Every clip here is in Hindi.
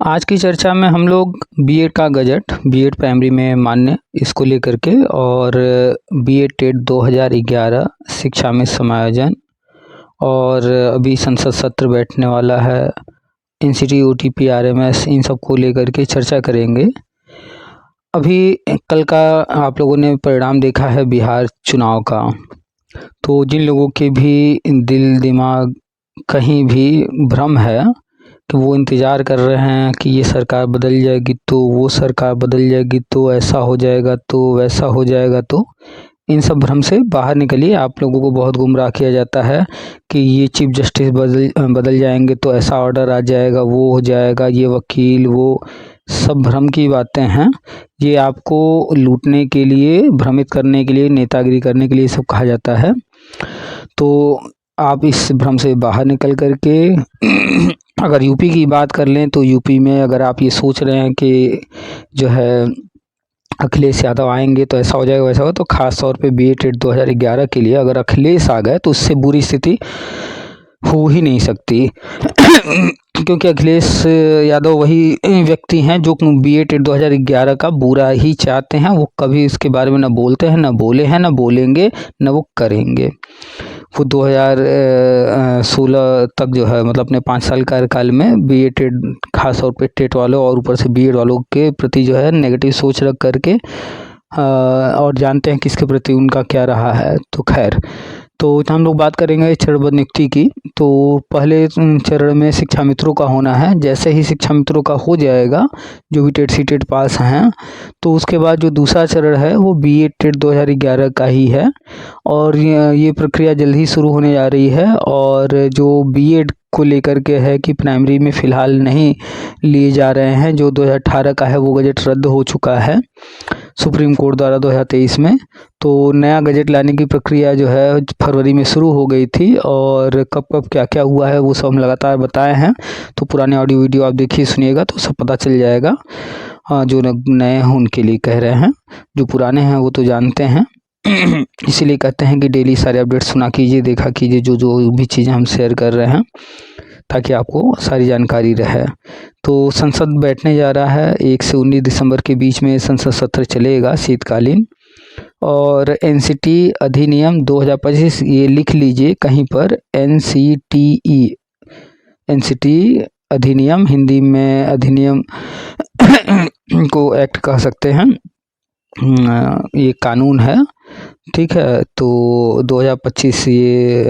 आज की चर्चा में हम लोग बीएड का गजट, बीएड प्राइमरी में मान्य इसको लेकर के और बीएड टेट 2011 शिक्षा में समायोजन और अभी संसद सत्र बैठने वाला है, एनसीटी, ओटीपी, आरएमएस, इन सब को लेकर के चर्चा करेंगे। अभी कल का आप लोगों ने परिणाम देखा है बिहार चुनाव का, तो जिन लोगों के भी दिल दिमाग कहीं भी भ्रम है कि वो इंतज़ार कर रहे हैं कि ये सरकार बदल जाएगी तो वो सरकार बदल जाएगी तो ऐसा हो जाएगा तो वैसा हो जाएगा, तो इन सब भ्रम से बाहर निकलिए। आप लोगों को बहुत गुमराह किया जाता है कि ये चीफ जस्टिस बदल जाएंगे तो ऐसा ऑर्डर आ जाएगा, वो हो जाएगा, ये वकील, वो सब भ्रम की बातें हैं। ये आपको लूटने के लिए, भ्रमित करने के लिए, नेतागिरी करने के लिए सब कहा जाता है। तो आप इस भ्रम से बाहर निकल करके अगर यूपी की बात कर लें तो यूपी में अगर आप ये सोच रहे हैं कि जो है अखिलेश यादव आएंगे तो ऐसा हो जाएगा वैसा होगा, तो ख़ास तौर पे बीएड टेट 2011 के लिए अगर अखिलेश आ गए तो उससे बुरी स्थिति हो ही नहीं सकती क्योंकि अखिलेश यादव वही व्यक्ति हैं जो बीएड टेट 2011 का बुरा ही चाहते हैं। वो कभी इसके बारे में ना बोलते हैं, ना बोले हैं, ना बोलेंगे, ना वो करेंगे। वो 2016 तक जो है मतलब अपने 5 साल कार्यकाल में बीएड टेट, खास तौर पे टेट वालों और ऊपर से बीएड वालों के प्रति जो है नेगेटिव सोच रख करके और जानते हैं किसके प्रति उनका क्या रहा है। तो खैर, तो हम लोग बात करेंगे चरणबद्ध नियुक्ति की। तो पहले चरण में शिक्षा मित्रों का होना है। जैसे ही शिक्षा मित्रों का हो जाएगा, जो भी टेट सीटेट पास हैं, तो उसके बाद जो दूसरा चरण है वो बीएड टेट 2011 का ही है और ये प्रक्रिया जल्द ही शुरू होने जा रही है। और जो बीएड को लेकर के है कि प्राइमरी में फ़िलहाल नहीं लिए जा रहे हैं, जो 2018 का है वो गजट रद्द हो चुका है सुप्रीम कोर्ट द्वारा 2023 में। तो नया गजट लाने की प्रक्रिया जो है फरवरी में शुरू हो गई थी और कब कब क्या क्या हुआ है वो सब हम लगातार बताए हैं। तो पुराने ऑडियो वीडियो आप देखिए, सुनिएगा तो सब पता चल जाएगा। जो नए हैं उनके लिए कह रहे हैं, जो पुराने हैं वो तो जानते हैं इसीलिए कहते हैं कि डेली सारे अपडेट सुना कीजिए, देखा कीजिए जो जो भी चीज़ें हम शेयर कर रहे हैं, ताकि आपको सारी जानकारी रहे। तो संसद बैठने जा रहा है 1 से 19 दिसंबर के बीच में संसद सत्र चलेगा शीतकालीन। और एनसीटी अधिनियम 2025, ये लिख लीजिए कहीं पर, एनसीटी अधिनियम, हिंदी में अधिनियम को एक्ट कह सकते हैं, ये कानून है, ठीक है। तो 2025 ये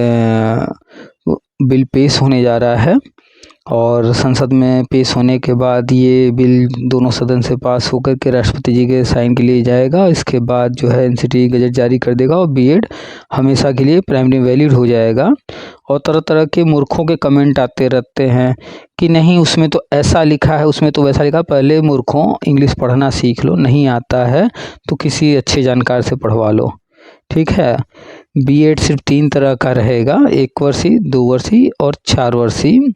बिल पेश होने जा रहा है और संसद में पेश होने के बाद ये बिल दोनों सदन से पास होकर के राष्ट्रपति जी के साइन के लिए जाएगा। इसके बाद जो है एनसीटी गजट जारी कर देगा और बीएड हमेशा के लिए प्राइमरी वैलिड हो जाएगा। और तरह तरह के मूर्खों के कमेंट आते रहते हैं कि नहीं उसमें तो ऐसा लिखा है, उसमें तो वैसा लिखा। पहले मूर्खों इंग्लिश पढ़ना सीख लो, नहीं आता है तो किसी अच्छे जानकार से पढ़वा लो, ठीक है। बीएड सिर्फ 3 तरह का रहेगा, 1 वर्षीय, 2 वर्षीय और 4 वर्षीय।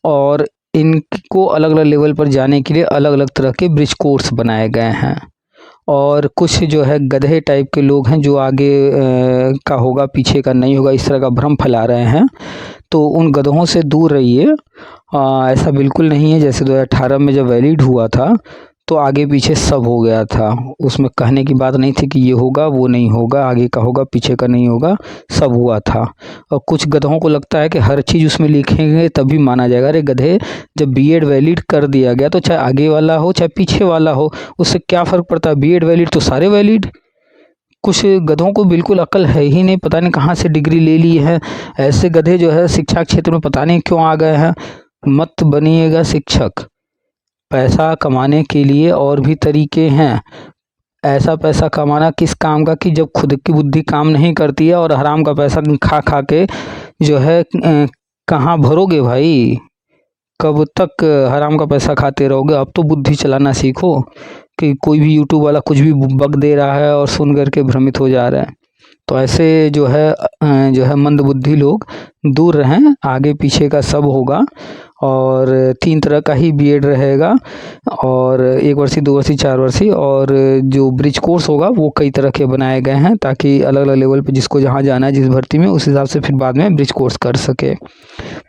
और इनको अलग अलग लेवल पर जाने के लिए अलग अलग तरह के ब्रिज कोर्स बनाए गए हैं। और कुछ जो है गधे टाइप के लोग हैं जो आगे का होगा पीछे का नहीं होगा इस तरह का भ्रम फैला रहे हैं, तो उन गधों से दूर रहिए। ऐसा बिल्कुल नहीं है। जैसे 2018 में जब वैलिड हुआ था तो आगे पीछे सब हो गया था, उसमें कहने की बात नहीं थी कि ये होगा वो नहीं होगा, आगे का होगा पीछे का नहीं होगा, सब हुआ था। और कुछ गधों को लगता है कि हर चीज़ उसमें लिखेंगे तभी माना जाएगा। अरे गधे, जब बीएड वैलिड कर दिया गया तो चाहे आगे वाला हो चाहे पीछे वाला हो, उससे क्या फ़र्क पड़ता है? बीएड वैलिड तो सारे वैलिड। कुछ गधों को बिल्कुल अकल है ही नहीं, पता नहीं कहाँ से डिग्री ले ली है। ऐसे गधे जो है शिक्षा क्षेत्र में पता नहीं क्यों आ गए हैं। मत बनिएगा शिक्षक। पैसा कमाने के लिए और भी तरीके हैं। ऐसा पैसा कमाना किस काम का कि जब खुद की बुद्धि काम नहीं करती है, और हराम का पैसा खा खा के जो है कहाँ भरोगे भाई? कब तक हराम का पैसा खाते रहोगे? अब तो बुद्धि चलाना सीखो कि कोई भी यूट्यूब वाला कुछ भी बक दे रहा है और सुन करके भ्रमित हो जा रहा है। तो ऐसे जो है मंदबुद्धि लोग दूर रहें, आगे पीछे का सब होगा। और 3 तरह का ही बीएड रहेगा, और 1 वर्षीय, 2 वर्षीय, 4 वर्षीय। और जो ब्रिज कोर्स होगा वो कई तरह के बनाए गए हैं ताकि अलग अलग लेवल पे जिसको जहाँ जाना है जिस भर्ती में, उस हिसाब से फिर बाद में ब्रिज कोर्स कर सके।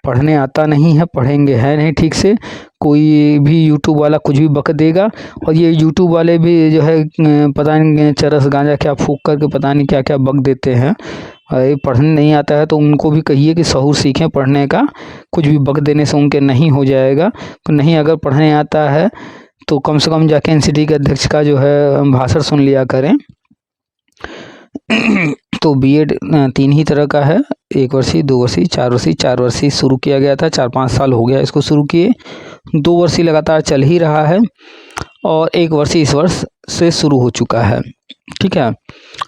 पढ़ने आता नहीं है, पढ़ेंगे है नहीं ठीक से, कोई भी यूट्यूब वाला कुछ भी बक देगा, और ये यूट्यूब वाले भी जो है पता नहीं चरस गांजा क्या फूंक करके पता नहीं क्या क्या बक देते हैं। अरे पढ़ने नहीं आता है तो उनको भी कहिए कि सहूर सीखें पढ़ने का, कुछ भी बक देने से उनके नहीं हो जाएगा। तो नहीं अगर पढ़ने आता है तो कम से कम जाके एनसीटी के अध्यक्ष का जो है भाषण सुन लिया करें। तो बीएड 3 ही तरह का है, 1 वर्षीय, 2 वर्षीय, 4 वर्षीय। 4 वर्षीय शुरू किया गया था, 4-5 साल हो गया इसको शुरू किए। 2 वर्षीय लगातार चल ही रहा है, और 1 वर्षीय इस वर्ष से शुरू हो चुका है। ठीक है,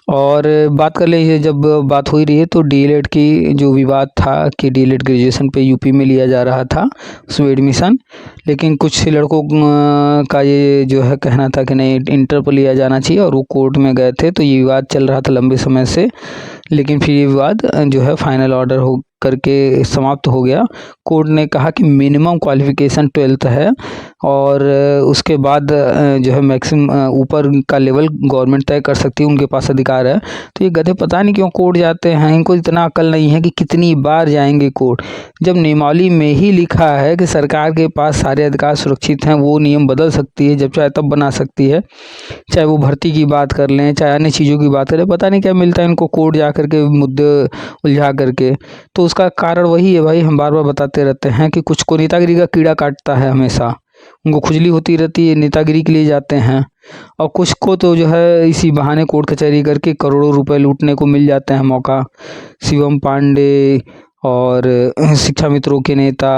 और बात कर ले, जब बात हो ही रही है तो डीएलएड की जो विवाद था कि डीएलएड ग्रेजुएशन पे यूपी में लिया जा रहा था उसमें एडमिशन, लेकिन कुछ लड़कों का ये जो है कहना था कि नहीं इंटर पर लिया जाना चाहिए, और वो कोर्ट में गए थे। तो ये विवाद चल रहा था लंबे समय से, लेकिन फिर ये विवाद जो है फाइनल ऑर्डर हो करके समाप्त हो गया। कोर्ट ने कहा कि मिनिमम क्वालिफिकेशन 12th है, और उसके बाद जो है मैक्सिमम ऊपर का लेवल गवर्नमेंट तय कर सकती है, उनके पास अधिकार है। तो ये गधे पता नहीं क्यों कोर्ट जाते हैं, इनको इतना अकल नहीं है कि कितनी बार जाएंगे कोर्ट, जब नियमावली में ही लिखा है कि सरकार के पास सारे अधिकार सुरक्षित हैं, वो नियम बदल सकती है जब चाहे तब बना सकती है। चाहे वो भर्ती की बात कर लें, चाहे अन्य चीज़ों की बात करें, पता नहीं क्या मिलता है इनको कोर्ट जा करके मुद्दे उलझा करके। तो उसका कारण वही है भाई, हम बार बार बताते रहते हैं कि कुछ को नेतागिरी का कीड़ा काटता है हमेशा, उनको खुजली होती रहती है, नेतागिरी के लिए जाते हैं, और कुछ को तो जो है इसी बहाने कोर्ट कचहरी करके करोड़ों रुपए लूटने को मिल जाते हैं मौका। शिवम पांडे और शिक्षा मित्रों के नेता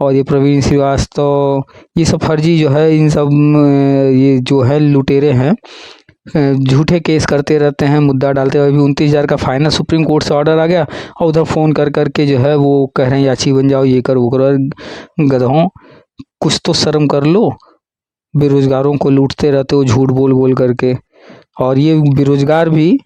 और ये प्रवीण श्रीवास्तव, ये सब फर्जी जो है, इन सब ये जो है लुटेरे हैं, झूठे केस करते रहते हैं, मुद्दा डालते हुए। अभी 29,000 का फाइनल सुप्रीम कोर्ट से ऑर्डर आ गया, और उधर फ़ोन कर करके जो है वो कह रहे हैं याची बन जाओ, ये करो वो करो। गधों, कुछ तो शर्म कर लो, बेरोजगारों को लूटते रहते हो झूठ बोल बोल करके। और ये बेरोजगार भी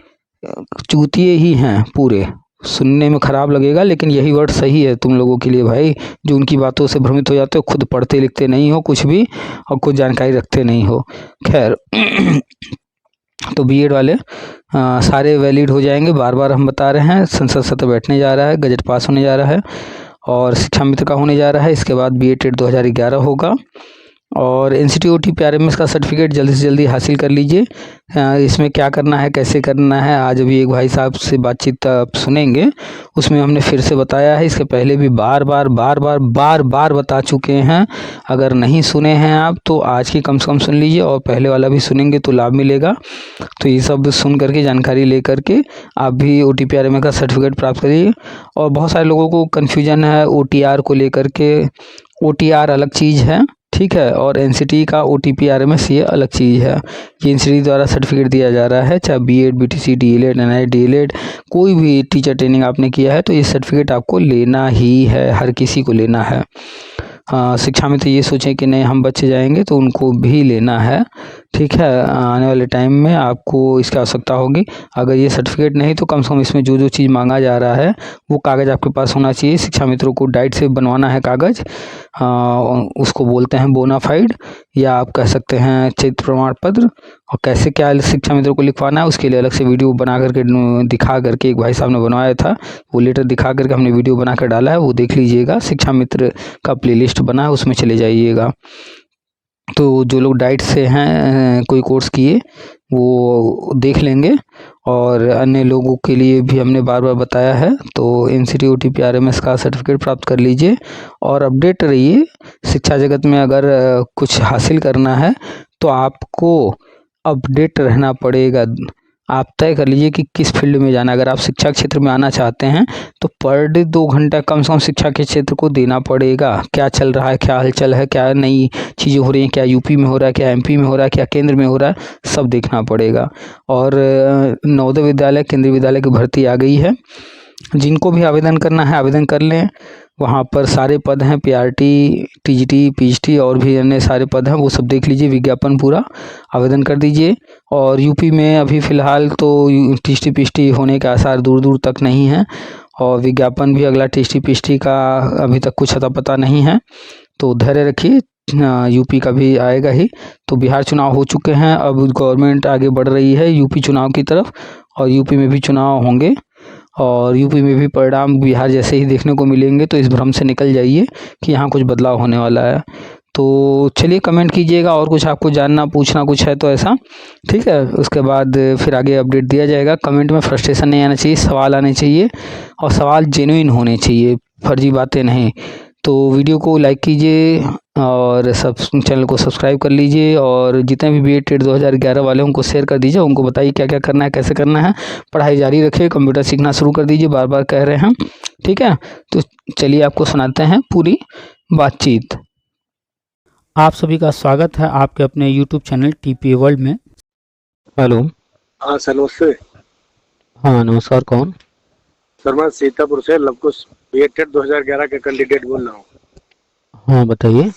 चूतिए ही हैं पूरे, सुनने में खराब लगेगा लेकिन यही वर्ड सही है तुम लोगों के लिए भाई, जो उनकी बातों से भ्रमित हो जाते हो, खुद पढ़ते लिखते नहीं हो कुछ भी, और कुछ जानकारी रखते नहीं हो। खैर तो बीएड वाले सारे वैलिड हो जाएंगे, बार बार हम बता रहे हैं। संसद सत्र बैठने जा रहा है, गजट पास होने जा रहा है, और शिक्षा मित्र का होने जा रहा है। इसके बाद बीएड टेट 2011 होगा, और एनसीटीईटी पीआरएमएस का सर्टिफिकेट जल्दी से जल्दी हासिल कर लीजिए। इसमें क्या करना है, कैसे करना है, आज अभी एक भाई साहब से बातचीत आप सुनेंगे, उसमें हमने फिर से बताया है। इसके पहले भी बार बार बता चुके हैं। अगर नहीं सुने हैं आप तो आज की कम से कम सुन लीजिए, और पहले वाला भी सुनेंगे तो लाभ मिलेगा। तो ये सब सुन करके जानकारी ले करके आप भी OTPRMS का सर्टिफिकेट प्राप्त करिए। और बहुत सारे लोगों को कन्फ्यूजन है OTR को लेकर के, OTR अलग चीज़ है, ठीक है, और एनसीटी का OTPRMS ये अलग चीज़ है। ये एनसीटी द्वारा सर्टिफिकेट दिया जा रहा है, चाहे BEd, BTC, DLEd, NIT, DLEd, कोई भी टीचर ट्रेनिंग आपने किया है तो ये सर्टिफिकेट आपको लेना ही है, हर किसी को लेना है। शिक्षा में तो ये सोचें कि नहीं हम बच्चे जाएंगे, तो उनको भी लेना है, ठीक है। आने वाले टाइम में आपको इसकी आवश्यकता होगी। अगर ये सर्टिफिकेट नहीं तो कम से कम इसमें जो जो चीज़ मांगा जा रहा है वो कागज़ आपके पास होना चाहिए। शिक्षा मित्रों को डाइट से बनवाना है कागज़, उसको बोलते हैं बोनाफाइड, या आप कह सकते हैं चरित्र प्रमाण पत्र। और कैसे क्या शिक्षा मित्रों को लिखवाना है उसके लिए अलग से वीडियो बना करके दिखा करके एक भाई साहब ने बनवाया था, वो लेटर दिखा करके हमने वीडियो बना कर डाला है, वो देख लीजिएगा। शिक्षा मित्र का प्लेलिस्ट बना है, उसमें चले जाइएगा। तो जो लोग डाइट से हैं कोई कोर्स किए वो देख लेंगे, और अन्य लोगों के लिए भी हमने बार बार बताया है। तो एनसीटी OTPRMS का सर्टिफिकेट प्राप्त कर लीजिए और अपडेट रहिए। शिक्षा जगत में अगर कुछ हासिल करना है तो आपको अपडेट रहना पड़ेगा। आप तय कर लीजिए कि किस फील्ड में जाना है। अगर आप शिक्षा क्षेत्र में आना चाहते हैं तो पर डे 2 घंटा कम से कम शिक्षा के क्षेत्र को देना पड़ेगा। क्या चल रहा है, क्या हलचल है, क्या नई चीज़ें हो रही हैं, क्या यूपी में हो रहा है, क्या MP में हो रहा है, क्या केंद्र में हो रहा है, सब देखना पड़ेगा। और नवोदय विद्यालय, केंद्रीय विद्यालय की भर्ती आ गई है, जिनको भी आवेदन करना है आवेदन कर लें। वहाँ पर सारे पद हैं, PRT, TGT, PGT और भी अन्य सारे पद हैं, वो सब देख लीजिए, विज्ञापन पूरा आवेदन कर दीजिए। और यूपी में अभी फ़िलहाल तो TGT PGT होने के आसार दूर दूर तक नहीं हैं, और विज्ञापन भी अगला TGT PGT का अभी तक कुछ अता पता नहीं है, तो धैर्य रखिए, यूपी का भी आएगा ही। तो बिहार चुनाव हो चुके हैं, अब गवर्नमेंट आगे बढ़ रही है यूपी चुनाव की तरफ, और यूपी में भी चुनाव होंगे, और यूपी में भी परिणाम बिहार जैसे ही देखने को मिलेंगे। तो इस भ्रम से निकल जाइए कि यहाँ कुछ बदलाव होने वाला है। तो चलिए कमेंट कीजिएगा, और कुछ आपको जानना पूछना कुछ है तो ऐसा, ठीक है। उसके बाद फिर आगे अपडेट दिया जाएगा। कमेंट में फ्रस्ट्रेशन नहीं आना चाहिए, सवाल आने चाहिए, और सवाल जेन्युइन होने चाहिए, फर्जी बातें नहीं। तो वीडियो को लाइक कीजिए और चैनल को सब्सक्राइब कर लीजिए, और जितने भी BED टेट 2011 वाले उनको शेयर कर दीजिए, उनको बताइए क्या क्या करना है, कैसे करना है। पढ़ाई जारी रखिए, कंप्यूटर सीखना शुरू कर दीजिए, बार बार कह रहे हैं, ठीक है। तो चलिए आपको सुनाते हैं पूरी बातचीत। आप सभी का स्वागत है आपके अपने YouTube चैनल TPA वर्ल्ड में। हेलो। हाँ सर नमस्ते। हाँ नमस्कार, कौन? सर मैं सीतापुर से लवकुश BED टेट 2011 के कैंडिडेट बोल रहा हूँ। हाँ बताइए।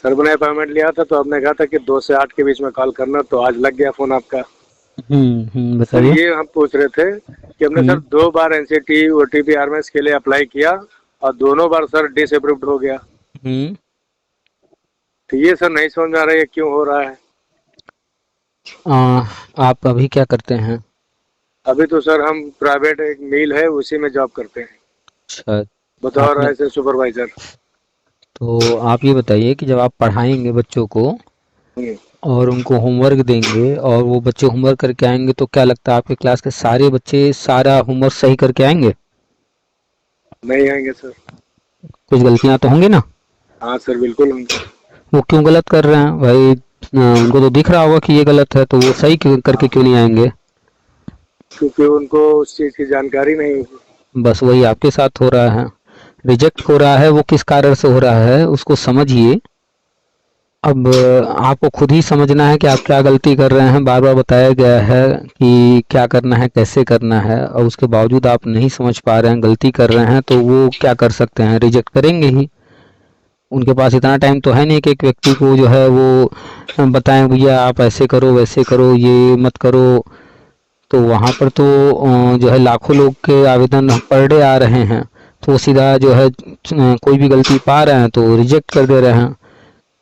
सर मैंने अपॉइंटमेंट लिया था, तो आपने कहा था कि 2 से 8 के बीच में कॉल करना, तो आज लग गया फोन आपका। सर बताइए। ये हम पूछ रहे थे कि हमने सर 2 बार NCT OTP RMS के लिए अप्लाई किया, और दोनों बार सर डिसअप्रूव्ड हो गया। तो ये सर नहीं समझ में आ रहा है क्यों हो रहा है। आप अभी क्या करते हैं? अभी तो सर हम प्राइवेट एक मिल है उसी में जॉब करते हैं, अच्छा, बतौर आपने ऐसे सुपरवाइजर। तो आप ये बताइए कि जब आप पढ़ाएंगे बच्चों को और उनको होमवर्क देंगे और वो बच्चे होमवर्क करके आएंगे, तो क्या लगता है आपके क्लास के सारे बच्चे सारा होमवर्क सही करके आएंगे? नहीं आएंगे सर। कुछ गलतियां तो होंगी ना? हाँ सर बिल्कुल होंगे। वो क्यों गलत कर रहे हैं भाई? उनको तो दिख रहा होगा कि ये गलत है, तो वो सही करके क्यों नहीं आएंगे? क्योंकि उनको उस चीज की जानकारी नहीं होगी। बस वही आपके साथ हो रहा है। रिजेक्ट हो रहा है, वो किस कारण से हो रहा है उसको समझिए। अब आपको खुद ही समझना है कि आप क्या गलती कर रहे हैं। बार बार बताया गया है कि क्या करना है, कैसे करना है, और उसके बावजूद आप नहीं समझ पा रहे हैं, गलती कर रहे हैं, तो वो क्या कर सकते हैं? रिजेक्ट करेंगे ही। उनके पास इतना टाइम तो है नहीं कि एक व्यक्ति को जो है वो बताएं भैया आप ऐसे करो वैसे करो ये मत करो। तो वहाँ पर तो जो है लाखों लोग के आवेदन पर डे आ रहे हैं, तो वो सीधा जो है कोई भी गलती पा रहे हैं तो रिजेक्ट कर दे रहे हैं।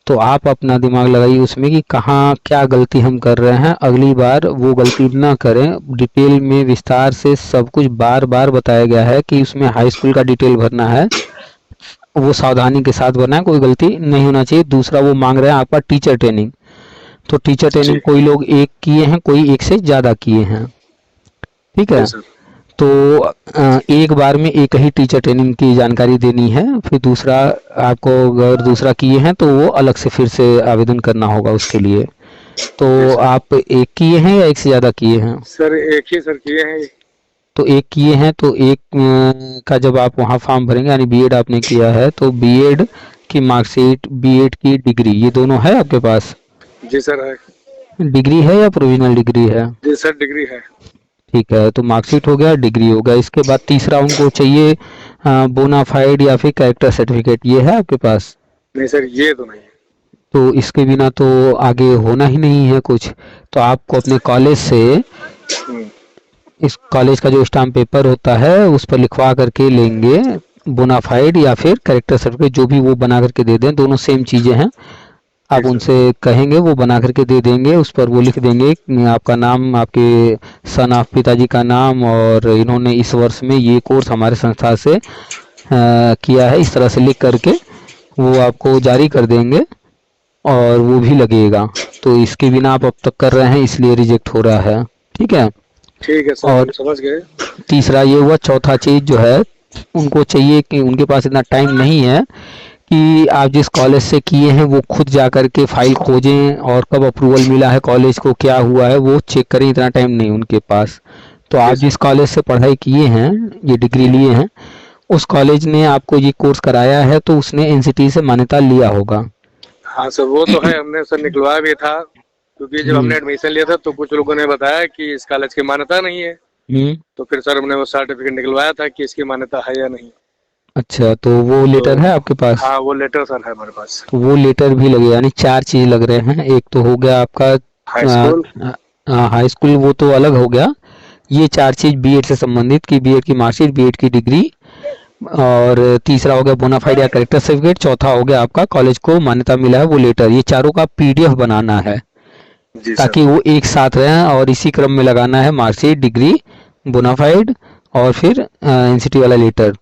तो आप अपना दिमाग लगाइए उसमें कि कहाँ क्या गलती हम कर रहे हैं, अगली बार वो गलती ना करें। डिटेल में विस्तार से सब कुछ बार बार बताया गया है कि उसमें हाई स्कूल का डिटेल भरना है, वो सावधानी के साथ भरना है, कोई गलती नहीं होना चाहिए। दूसरा वो मांग रहे हैं आपका टीचर ट्रेनिंग, तो टीचर ट्रेनिंग कोई लोग एक किए हैं, कोई एक से ज़्यादा किए हैं, ठीक है। तो एक बार में एक ही टीचर ट्रेनिंग की जानकारी देनी है। फिर दूसरा आपको अगर दूसरा किए हैं तो वो अलग से फिर से आवेदन करना होगा उसके लिए। तो आप एक किए हैं या एक से ज़्यादा किए हैं? सर एक ही सर किए हैं। तो एक किए हैं तो एक का जब आप वहाँ फॉर्म भरेंगे, यानी BED आपने किया है, तो BED की मार्कशीट, BED की डिग्री, ये दोनों है आपके पास? जी सर है। डिग्री है या प्रोविजनल डिग्री है? जी सर डिग्री है। ठीक है, तो मार्कशीट हो गया, डिग्री हो गया। इसके बाद तीसरा उनको चाहिए बोनाफाइड या फिर कैरेक्टर सर्टिफिकेट, ये है आपके पास? नहीं सर ये तो नहीं है। तो इसके बिना तो आगे होना ही नहीं है कुछ। तो आपको अपने कॉलेज से इस कॉलेज का जो स्टाम्प पेपर होता है उस पर लिखवा करके लेंगे बोनाफाइड या फिर कैरेक्टर सर्टिफिकेट, जो भी वो बना करके दे दें, दोनों सेम चीज़ें हैं। आप उनसे कहेंगे वो बना करके दे देंगे, उस पर वो लिख देंगे आपका नाम, आपके सन ऑफ पिताजी का नाम, और इन्होंने इस वर्ष में ये कोर्स हमारे संस्था से किया है, इस तरह से लिख करके वो आपको जारी कर देंगे, और वो भी लगेगा। तो इसके बिना आप अब तक कर रहे हैं इसलिए रिजेक्ट हो रहा है, ठीक है। ठीक है सर, और हम समझ गए। तीसरा ये हुआ। चौथा चीज़ जो है, उनको चाहिए कि उनके पास इतना टाइम नहीं है कि आप जिस कॉलेज से किए हैं वो खुद जा कर के फाइल खोजें और कब अप्रूवल मिला है कॉलेज को, क्या हुआ है वो चेक करें, इतना टाइम नहीं उनके पास। तो आप जिस कॉलेज से पढ़ाई किए हैं, ये डिग्री लिए हैं, उस कॉलेज ने आपको ये कोर्स कराया है तो उसने NCT से मान्यता लिया होगा। हाँ सर वो तो है, हमने सर निकलवाया भी था, क्योंकि जब हमने एडमिशन लिया था तो कुछ लोगों ने बताया कि इस कॉलेज की मान्यता नहीं है। तो फिर सर हमने वो सर्टिफिकेट निकलवाया था कि इसकी मान्यता है या नहीं। अच्छा, तो वो लेटर है आपके पास? हाँ वो लेटर सर है हमारे पास। तो वो लेटर भी लगे, यानी 4 चीज़ लग रहे हैं। एक तो हो गया आपका हाई स्कूल। हाई स्कूल, वो तो अलग हो गया। ये 4 चीज़ BED से संबंधित की BED की मार्कशीट, BED की डिग्री, और तीसरा हो गया बोनाफाइड या कैरेक्टर सर्टिफिकेट, चौथा हो गया आपका कॉलेज को मान्यता मिला है वो लेटर। ये चारों का PDF बनाना है ताकि वो एक साथ रहें, और इसी क्रम में लगाना है मार्कशीट, डिग्री, बोनाफाइड और फिर NCT वाला लेटर।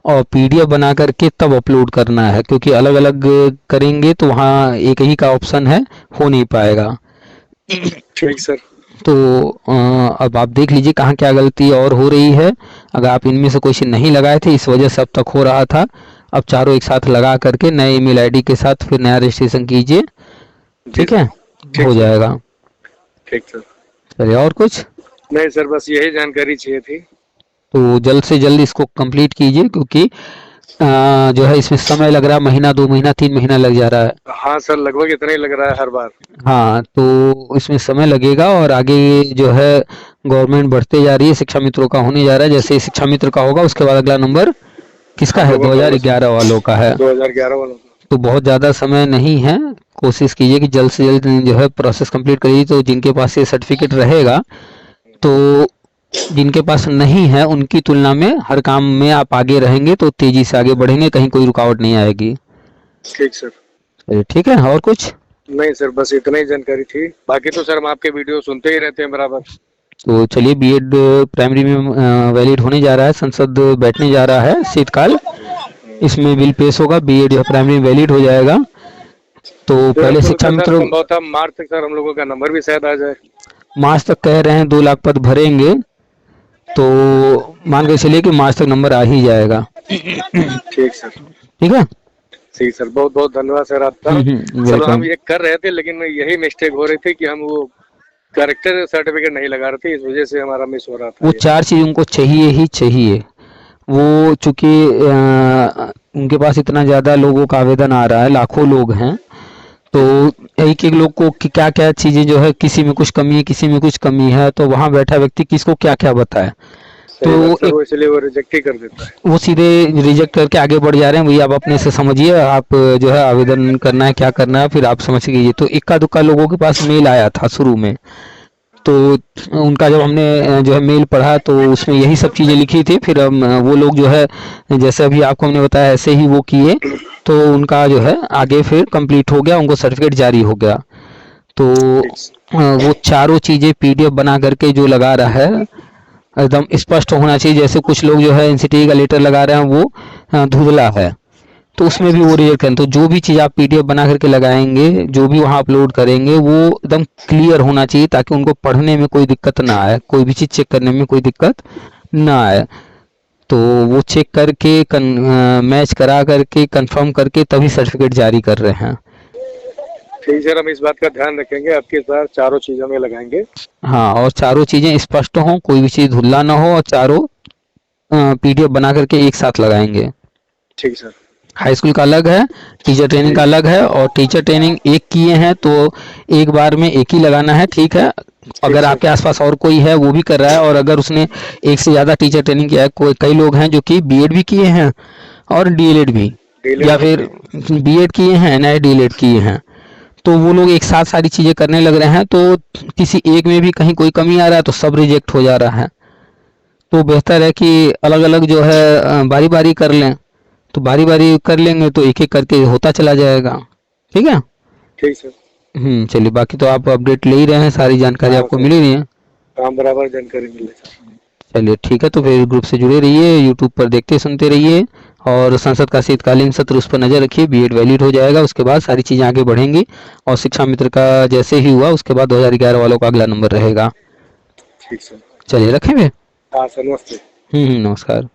और पीडीएफ बना करके तब अपलोड करना है, क्योंकि अलग अलग करेंगे तो वहाँ एक ही का ऑप्शन है, हो नहीं पाएगा। ठीक सर। तो अब आप देख लीजिए कहाँ क्या गलती और हो रही है। अगर आप इनमें से क्वेश्चन नहीं लगाए थे इस वजह से अब तक हो रहा था, अब चारों एक साथ लगा करके नए ईमेल आईडी के साथ फिर नया रजिस्ट्रेशन कीजिए, ठीक है, हो जाएगा। ठीक सर। चलिए, और कुछ नहीं सर, बस यही जानकारी चाहिए थी। तो जल्द से जल्द इसको कंप्लीट कीजिए, क्योंकि जो है इसमें समय लग रहा है, महीना 2 महीना 3 महीना लग जा रहा है। हाँ सर, लगभग इतना ही लग रहा है हर बार। हाँ, तो इसमें समय लगेगा और आगे जो है गवर्नमेंट बढ़ते जा रही है, शिक्षा मित्रों का होने जा रहा है। जैसे शिक्षा मित्र का होगा उसके बाद अगला नंबर किसका है, 2011 वालों का है। 2011 वालों का। तो बहुत ज़्यादा समय नहीं है, कोशिश कीजिए कि जल्द से जल्द जो है प्रोसेस कंप्लीट करिए। तो जिनके पास ये सर्टिफिकेट रहेगा, तो जिनके पास नहीं है उनकी तुलना में हर काम में आप आगे रहेंगे तो तेजी से आगे बढ़ेंगे, कहीं कोई रुकावट नहीं आएगी। ठीक सर। ठीक है, और कुछ नहीं सर, बस इतना ही जानकारी थी। बाकी तो सर हम आपके वीडियो सुनते ही रहते हैं बराबर। तो चलिए, बीएड प्राइमरी में वैलिड होने जा रहा है, संसद बैठने जा रहा है शीतकाल, इसमें बिल पेश होगा, बीएड जो प्राइमरी में वैलिड हो जाएगा। तो पहले शिक्षा मित्रों संभवतः मार्च तक सर हम लोगों का नंबर भी शायद आ जाए। मार्च तक कह रहे हैं, 2 लाख पद भरेंगे तो मान के चलिए कि मार्च तक नंबर आ ही जाएगा। ठीक सर। ठीक है, ठीक सर, बहुत बहुत धन्यवाद सर आपका। सर हम ये कर रहे थे लेकिन यही मिस्टेक हो रही थी कि हम वो कैरेक्टर सर्टिफिकेट नहीं लगा रहे थे, इस वजह से हमारा मिस हो रहा था। वो 4 चीज उनको चाहिए ही चाहिए। वो चूंकि उनके पास इतना ज़्यादा लोगों का आवेदन आ रहा है, लाखों लोग हैं, तो एक एक लोग को क्या क्या चीज़ें जो है, किसी में कुछ कमी है किसी में कुछ कमी है, तो वहाँ बैठा व्यक्ति किसको क्या क्या बताए, तो इसलिए वो रिजेक्ट ही कर देता है। वो सीधे रिजेक्ट करके आगे बढ़ जा रहे हैं। भैया आप अपने से समझिए, आप जो है आवेदन करना है क्या करना है फिर आप समझ लीजिए। तो इक्का दुक्का लोगों के पास मेल आया था शुरू में, तो उनका जब हमने जो है मेल पढ़ा तो उसमें यही सब चीज़ें लिखी थी। फिर हम वो लोग जो है जैसे अभी आपको हमने बताया ऐसे ही वो किए, तो उनका जो है आगे फिर कंप्लीट हो गया, उनको सर्टिफिकेट जारी हो गया। तो वो चारों चीज़ें पीडीएफ बना करके जो लगा रहा है एकदम स्पष्ट होना चाहिए। जैसे कुछ लोग जो है एनसीटीई का लेटर लगा रहे हैं वो धुंधला है, तो उसमें भी वो रिजेक्ट करें। तो जो भी चीज़ आप पीडीएफ बना करके लगाएंगे, जो भी वहाँ अपलोड करेंगे, वो एकदम क्लियर होना चाहिए ताकि उनको पढ़ने में कोई दिक्कत ना आए, कोई भी चीज़ चेक करने में कोई दिक्कत ना आए। तो वो चेक करके मैच करा करके कंफर्म करके तभी सर्टिफिकेट जारी कर रहे हैं। ठीक सर, हम इस बात का ध्यान रखेंगे, आपके साथ चारों चीज़ों में लगाएंगे। हाँ, और चारों चीज़ें स्पष्ट हों, कोई भी चीज़ धुल्ला ना हो, और चारों पीडीएफ बना करके एक साथ लगाएंगे। ठीक सर। हाई स्कूल का अलग है, टीचर ट्रेनिंग का अलग है, और टीचर ट्रेनिंग एक किए हैं तो एक बार में एक ही लगाना है, ठीक है। अगर आपके आसपास और कोई है वो भी कर रहा है, और अगर उसने एक से ज़्यादा टीचर ट्रेनिंग किया है, कई लोग हैं जो कि बीएड भी किए हैं और डीएलएड भी, या फिर बीएड किए हैं ना डीएलएड किए हैं, तो वो लोग एक साथ सारी चीज़ें करने लग रहे हैं। तो किसी एक में भी कहीं कोई कमी आ रहा है तो सब रिजेक्ट हो जा रहा है। तो बेहतर है कि अलग अलग जो है बारी बारी कर लें, तो बारी बारी कर लेंगे तो एक एक करके होता चला जाएगा। ठीक है, ठीक सर। चलिए, बाकी तो आप अपडेट ले ही रहे हैं, सारी जानकारी आपको मिल ही रही है। हाँ, बराबर जानकारी मिल रही है। चलिए ठीक है, तो फिर ग्रुप से जुड़े रहिए, यूट्यूब पर देखते सुनते रहिए, और संसद का शीतकालीन सत्र उस पर नज़र रखिए। बीएड वैलिड हो जाएगा, उसके बाद सारी चीज़ें आगे बढ़ेंगी, और शिक्षा मित्र का जैसे ही हुआ उसके बाद 2011 वालों का अगला नंबर रहेगा। ठीक सर। चलिए, रखें भैया। हाँ सर, नमस्ते। नमस्कार।